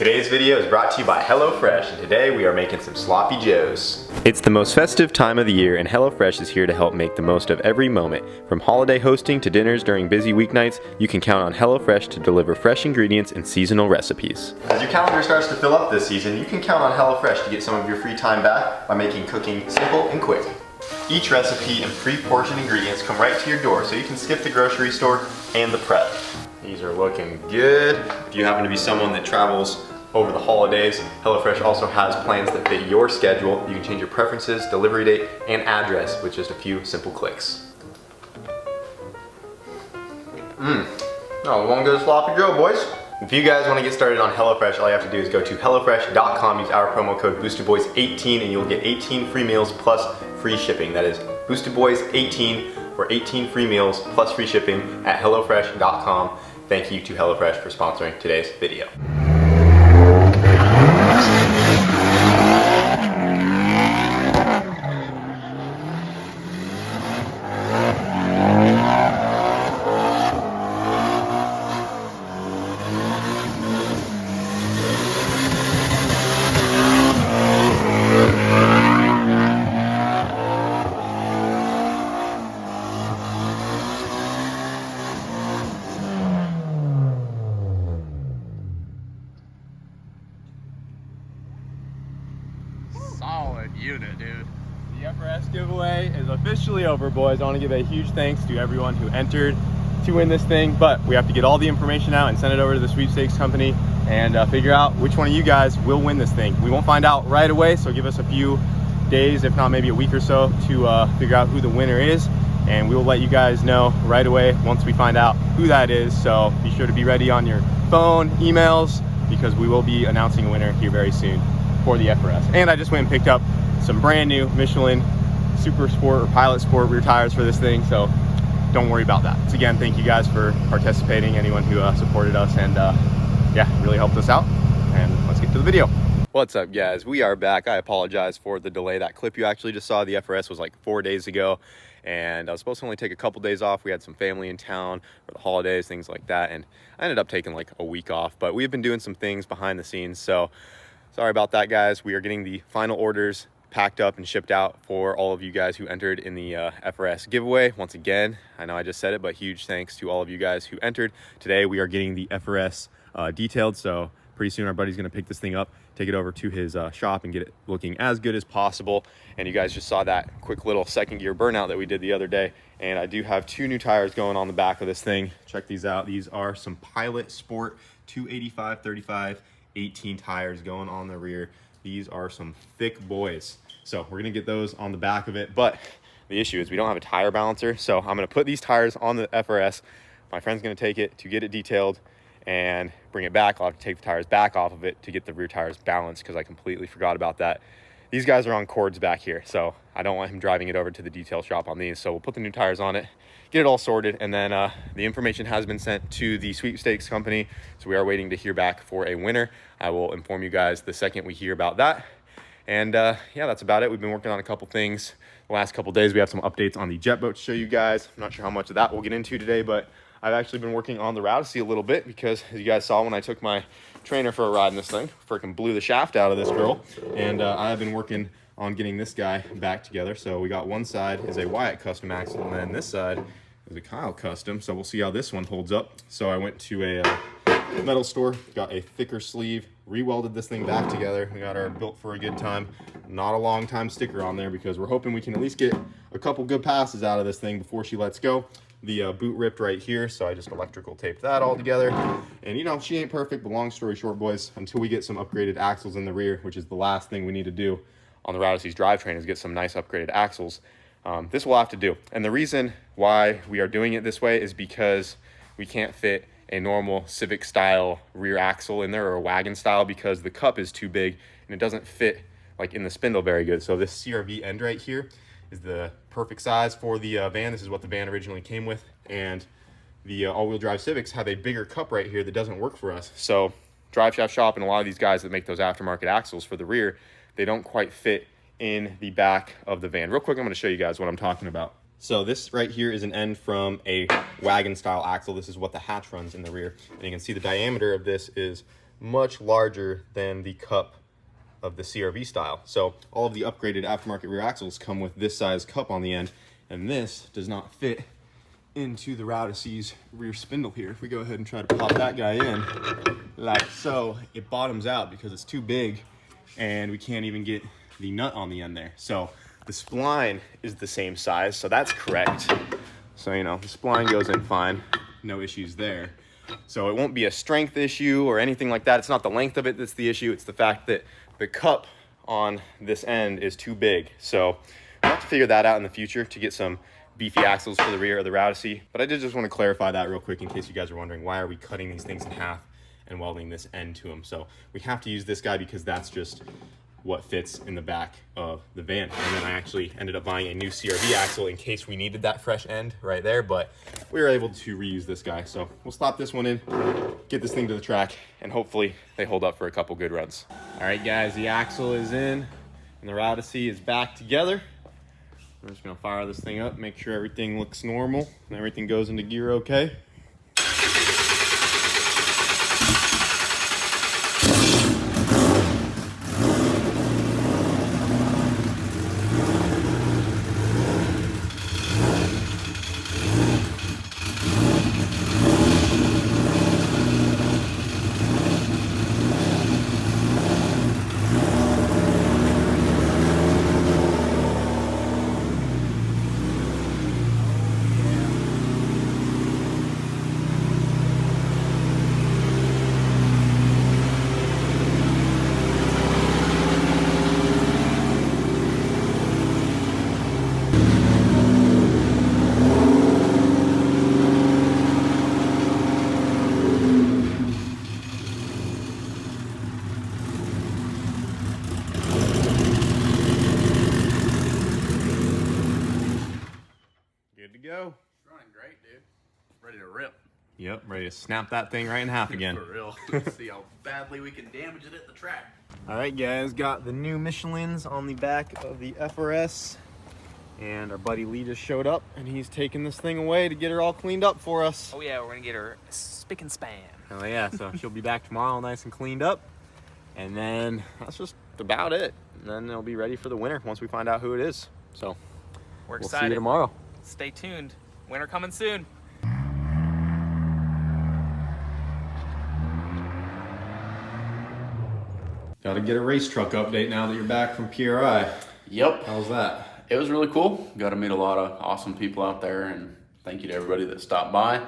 Today's video is brought to you by HelloFresh, and today we are making some sloppy joes. It's the most festive time of the year, and HelloFresh is here to help make the most of every moment. From holiday hosting to dinners during busy weeknights, you can count on HelloFresh to deliver fresh ingredients and seasonal recipes. As your calendar starts to fill up this season, you can count on HelloFresh to get some of your free time back by making cooking simple and quick. Each recipe and pre-portioned ingredients come right to your door, so you can skip the grocery store and the prep. These are looking good. If you happen to be someone that travels over the holidays, HelloFresh also has plans that fit your schedule. You can change your preferences, delivery date, and address with just a few simple clicks. Oh, one good sloppy joe, boys. If you guys want to get started on HelloFresh, all you have to do is go to HelloFresh.com, use our promo code BoostedBoys18, and you'll get 18 free meals plus free shipping. That is BoostedBoys18 for 18 free meals plus free shipping at HelloFresh.com. Thank you to HelloFresh for sponsoring today's video. Solid unit, dude. The FRS giveaway is officially over, boys. I want to give a huge thanks to everyone who entered to win this thing, but we have to get all the information out and send it over to the sweepstakes company and figure out which one of you guys will win this thing. We won't find out right away, so give us a few days, if not maybe a week or so, to figure out who the winner is, and we will let you guys know right away once we find out who that is. So be sure to be ready on your phone, emails, because we will be announcing a winner here very soon for the FRS. And I just went and picked up some brand new Michelin Super Sport or Pilot Sport rear tires for this thing, so don't worry about that. So again, thank you guys for participating, anyone who supported us, and yeah, really helped us out. And let's get to the video. What's up, guys? We are back. I apologize for the delay. That clip you actually just saw, the FRS was like 4 days ago, and I was supposed to only take a couple days off. We had some family in town for the holidays, things like that, and I ended up taking like a week off, but we've been doing some things behind the scenes, so sorry about that, guys. We are getting the final orders packed up and shipped out for all of you guys who entered in the FRS giveaway. Once again, I know I just said it, but huge thanks to all of you guys who entered. Today we are getting the FRS detailed, so pretty soon our buddy's gonna pick this thing up, take it over to his shop and get it looking as good as possible. And you guys just saw that quick little second gear burnout that we did the other day. And I do have 2 new tires going on the back of this thing. Check these out. These are some Pilot Sport 285/35 18 tires going on the rear. These are some thick boys, so we're gonna get those on the back of it. But the issue is we don't have a tire balancer, so I'm gonna put these tires on the FRS. My friend's gonna take it to get it detailed and bring it back. I'll have to take the tires back off of it to get the rear tires balanced, because I completely forgot about that. These guys are on cords back here, so I don't want him driving it over to the detail shop on these. So we'll put the new tires on it, get it all sorted, and then the information has been sent to the sweepstakes company, so we are waiting to hear back for a winner. I will inform you guys the second we hear about that. And yeah, that's about it. We've been working on a couple things the last couple days. We have some updates on the jet boat to show you guys. I'm not sure how much of that we'll get into today, but I've actually been working on the Rowdyssey a little bit, because as you guys saw when I took my trainer for a ride in this thing, freaking blew the shaft out of this girl. And I've been working on getting this guy back together. So we got one side is a Wyatt custom axle, and then this side is a Kyle custom. So we'll see how this one holds up. So I went to a metal store, got a thicker sleeve, re-welded this thing back together. We got our built for a good time, not a long time sticker on there, because we're hoping we can at least get a couple good passes out of this thing before she lets go. The boot ripped right here, so I just electrical taped that all together. And you know, she ain't perfect, but long story short, boys, until we get some upgraded axles in the rear, which is the last thing we need to do on the Rowdyssey's drivetrain, is get some nice upgraded axles. This will have to do. And the reason why we are doing it this way is because we can't fit a normal Civic style rear axle in there, or a wagon style, because the cup is too big and it doesn't fit like in the spindle very good. So this CRV end right here is the perfect size for the van. This is what the van originally came with, and the all-wheel drive Civics have a bigger cup right here that doesn't work for us. So Drive Shaft Shop and a lot of these guys that make those aftermarket axles for the rear, they don't quite fit in the back of the van. Real quick, I'm going to show you guys what I'm talking about. So this right here is an end from a wagon style axle. This is what the hatch runs in the rear, and you can see the diameter of this is much larger than the cup of the CRV style. So all of the upgraded aftermarket rear axles come with this size cup on the end, and this does not fit into the Rowdyssey's rear spindle here. If we go ahead and try to pop that guy in like so, it bottoms out because it's too big and we can't even get the nut on the end there. So the spline is the same size, so that's correct. So, you know, the spline goes in fine, no issues there. So it won't be a strength issue or anything like that. It's not the length of it that's the issue, it's the fact that the cup on this end is too big. So we'll have to figure that out in the future to get some beefy axles for the rear of the Rowdyssey. But I did just want to clarify that real quick in case you guys are wondering, why are we cutting these things in half and welding this end to them? So we have to use this guy because that's just what fits in the back of the van. And then I actually ended up buying a new CRV axle in case we needed that fresh end right there, but we were able to reuse this guy. So we'll slap this one in, get this thing to the track, and hopefully they hold up for a couple good runs. All right, guys, the axle is in and the Rowdyssey is back together. We're just gonna fire this thing up, make sure everything looks normal and everything goes into gear okay. Good to go. Running great, dude. Ready to rip. Yep, ready to snap that thing right in half again. For real. Let's see how badly we can damage it at the track. All right, guys, got the new Michelins on the back of the FRS, and our buddy Lee just showed up, and he's taking this thing away to get her all cleaned up for us. Oh yeah, we're gonna get her spick and span. Oh yeah, so she'll be back tomorrow nice and cleaned up, and then that's just about it. And then they'll be ready for the winter once we find out who it is. So We're we'll excited. see you tomorrow. Stay tuned. Winter coming soon. Got to get a race truck update now that you're back from PRI. Yep. How's that? It was really cool. Got to meet a lot of awesome people out there, and thank you to everybody that stopped by.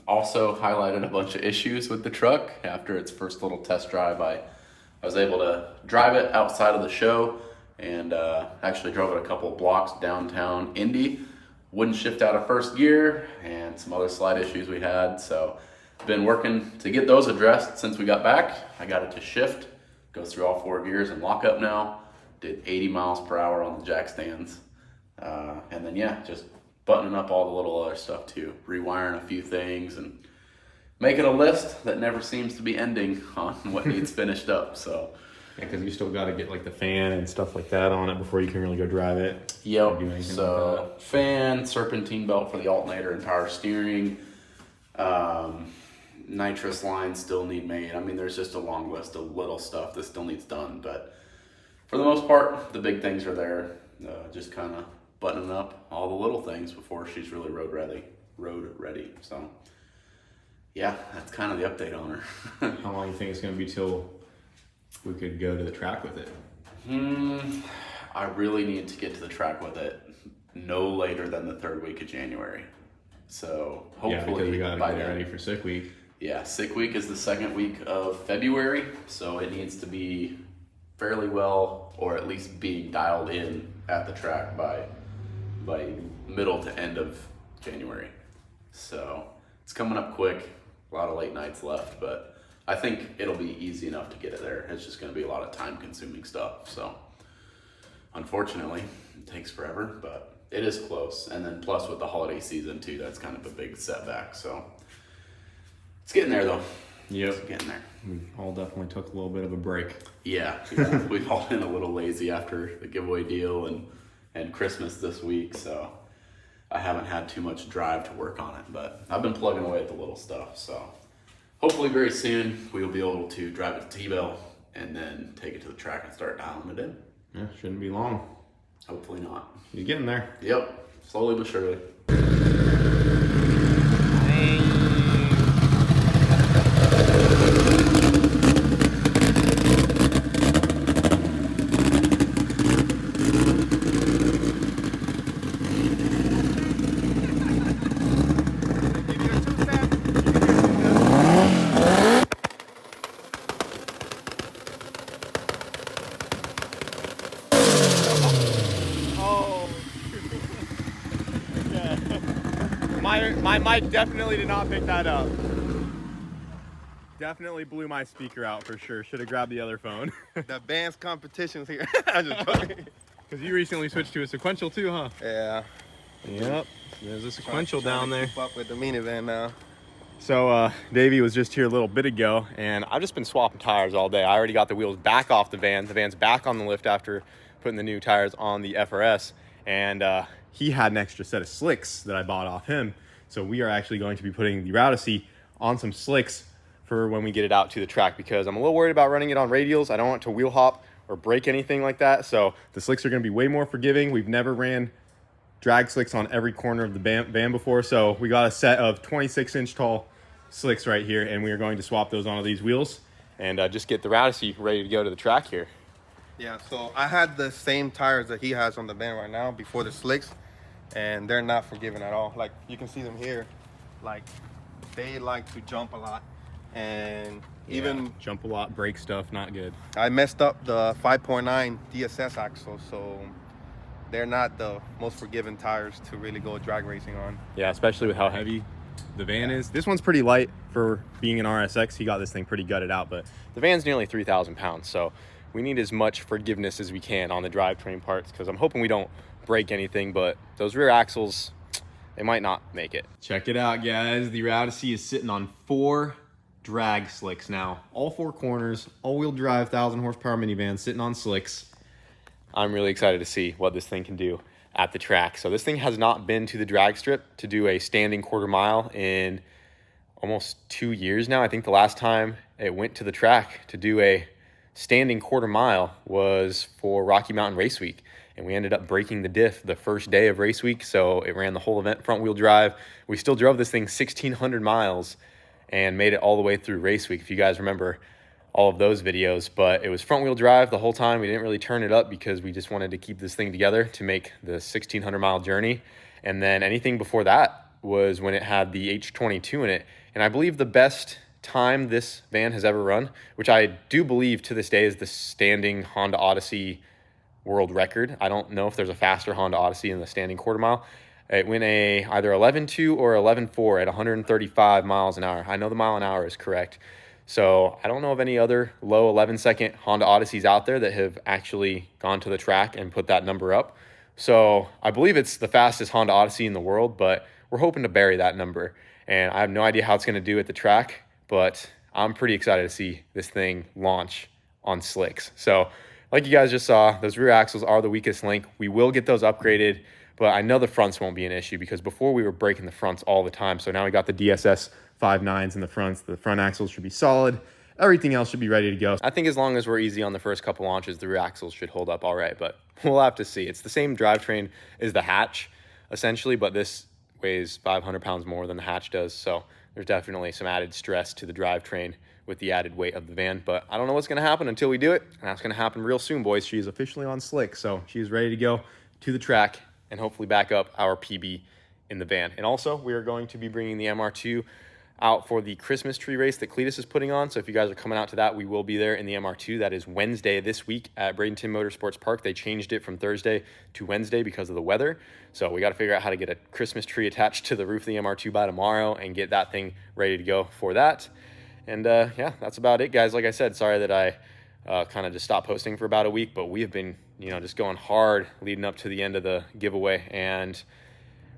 Also highlighted a bunch of issues with the truck. After its first little test drive, I was able to drive it outside of the show and actually drove it a couple blocks downtown Indy. Wouldn't shift out of first gear and some other slight issues we had. So been working to get those addressed since we got back. I got it to shift, goes through all 4 gears and lock up now. Did 80 miles per hour on the jack stands. And then yeah, just buttoning up all the little other stuff too. Rewiring a few things and making a list that never seems to be ending on what needs finished up. So Yeah, because you still got to get like the fan and stuff like that on it before you can really go drive it. yep. Do anything So like fan, serpentine belt for the alternator and power steering. Nitrous lines still need made. I mean, there's just a long list of little stuff that still needs done, but for the most part, the big things are there. Just kind of buttoning up all the little things before she's really road ready. So yeah, that's kind of the update on her. How long do you think it's going to be till we could go to the track with it? I really need to get to the track with it no later than the 3rd week of January. So Yeah, because hopefully we got to by get then. ready for sick week. Yeah, sick week is the 2nd week of February, so it needs to be fairly well, or at least being dialed in at the track by middle to end of January. So it's coming up quick. A lot of late nights left, but I think it'll be easy enough to get it there. It's just going to be a lot of time-consuming stuff. So unfortunately, it takes forever, but it is close. And then plus with the holiday season too, that's kind of a big setback. So it's getting there though. Yep. It's getting there. We all definitely took a little bit of a break. Yeah, we've all been a little lazy after the giveaway deal and Christmas this week, so I haven't had too much drive to work on it, but I've been plugging away at the little stuff, so hopefully very soon we will be able to drive it to T-Bell and then take it to the track and start dialing it in. Yeah, shouldn't be long. Hopefully not. He's getting there. Yep, slowly but surely. My mic definitely did not pick that up. Definitely blew my speaker out for sure. Should have grabbed the other phone. The band's competition's here. I'm just joking. Because you recently switched to a sequential too, huh? Yeah. Yep. There's a sequential down there. Keep up with the minivan now. So Davey was just here a little bit ago, and I've just been swapping tires all day. I already got the wheels back off the van. The van's back on the lift after putting the new tires on the FRS, and he had an extra set of slicks that I bought off him. So we are actually going to be putting the Rowdyssey on some slicks for when we get it out to the track, because I'm a little worried about running it on radials. I don't want it to wheel hop or break anything like that. So the slicks are going to be way more forgiving. We've never ran drag slicks on every corner of the van before, so we got a set of 26-inch tall slicks right here, and we are going to swap those onto these wheels and just get the Rowdyssey ready to go to the track here. Yeah, so I had the same tires that he has on the van right now before the slicks, and they're not forgiving at all. Like, you can see them here. Like, they like to jump a lot, and even jump a lot, break stuff, not good. I messed up the 5.9 DSS axle, so they're not the most forgiving tires to really go drag racing on. Yeah, especially with how heavy the van is. This one's pretty light for being an RSX. He got this thing pretty gutted out, but the van's nearly 3,000 pounds, so we need as much forgiveness as we can on the drivetrain parts, because I'm hoping we don't break anything, but those rear axles, they might not make it. Check it out, guys. The Rowdyssey is sitting on 4 drag slicks now. All 4 corners, all-wheel drive, 1,000 horsepower minivan sitting on slicks. I'm really excited to see what this thing can do at the track. So this thing has not been to the drag strip to do a standing quarter mile in almost 2 years now. I think the last time it went to the track to do a standing quarter mile was for Rocky Mountain Race Week, and we ended up breaking the diff the first day of race week, so it ran the whole event front wheel drive. We still drove this thing 1,600 miles and made it all the way through race week, if you guys remember all of those videos. But it was front wheel drive the whole time. We didn't really turn it up because we just wanted to keep this thing together to make the 1,600 mile journey. And then anything before that was when it had the H22 in it, and I believe the best time this van has ever run, which I do believe to this day is the standing Honda Odyssey world record. I don't know if there's a faster Honda Odyssey in the standing quarter mile. It went either 11.2 or 11.4 at 135 miles an hour. I know the mile an hour is correct. So I don't know of any other low 11-second Honda Odysseys out there that have actually gone to the track and put that number up. So I believe it's the fastest Honda Odyssey in the world, but we're hoping to bury that number. And I have no idea how it's going to do at the track, but I'm pretty excited to see this thing launch on slicks. So like you guys just saw, those rear axles are the weakest link. We will get those upgraded, but I know the fronts won't be an issue, because before we were breaking the fronts all the time. So now we got the DSS 5.9s in the fronts. The front axles should be solid. Everything else should be ready to go. I think as long as we're easy on the first couple launches, the rear axles should hold up all right, but we'll have to see. It's the same drivetrain as the hatch, essentially, but this weighs 500 pounds more than the hatch does. So there's definitely some added stress to the drivetrain with the added weight of the van, but I don't know what's going to happen until we do it, and that's going to happen real soon, boys. She is officially on slick, so she's ready to go to the track and hopefully back up our PB in the van. And also, we are going to be bringing the MR2 out for the Christmas tree race that Cletus is putting on. So if you guys are coming out to that, we will be there in the MR2. That is Wednesday this week at Bradenton Motorsports Park. They changed it from Thursday to Wednesday because of the weather. So we got to figure out how to get a Christmas tree attached to the roof of the MR2 by tomorrow and get that thing ready to go for that. And yeah, that's about it, guys. Like I said, sorry that I kind of just stopped posting for about a week, but we have been, just going hard leading up to the end of the giveaway, and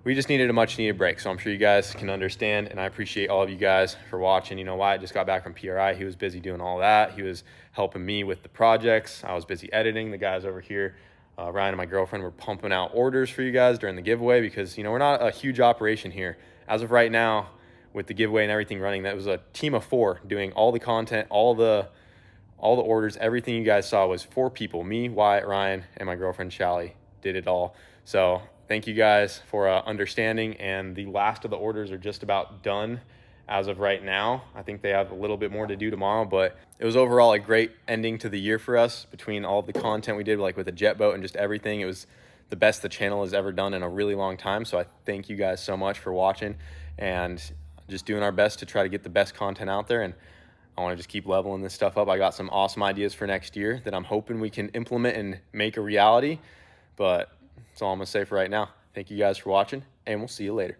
we just needed a much needed break. So I'm sure you guys can understand, and I appreciate all of you guys for watching. Wyatt just got back from PRI. He was busy doing all that. He was helping me with the projects. I was busy editing. The guys over here, Ryan and my girlfriend, were pumping out orders for you guys during the giveaway, because we're not a huge operation here. As of right now, with the giveaway and everything running. That was a team of 4 doing all the content, all the orders, everything you guys saw was 4 people. Me, Wyatt, Ryan, and my girlfriend Shelly did it all. So thank you guys for understanding, and the last of the orders are just about done as of right now. I think they have a little bit more to do tomorrow, but it was overall a great ending to the year for us between all the content we did, like with the jet boat and just everything. It was the best the channel has ever done in a really long time. So I thank you guys so much for watching and just doing our best to try to get the best content out there. And I want to just keep leveling this stuff up. I got some awesome ideas for next year that I'm hoping we can implement and make a reality, but that's all I'm going to say for right now. Thank you guys for watching, and we'll see you later.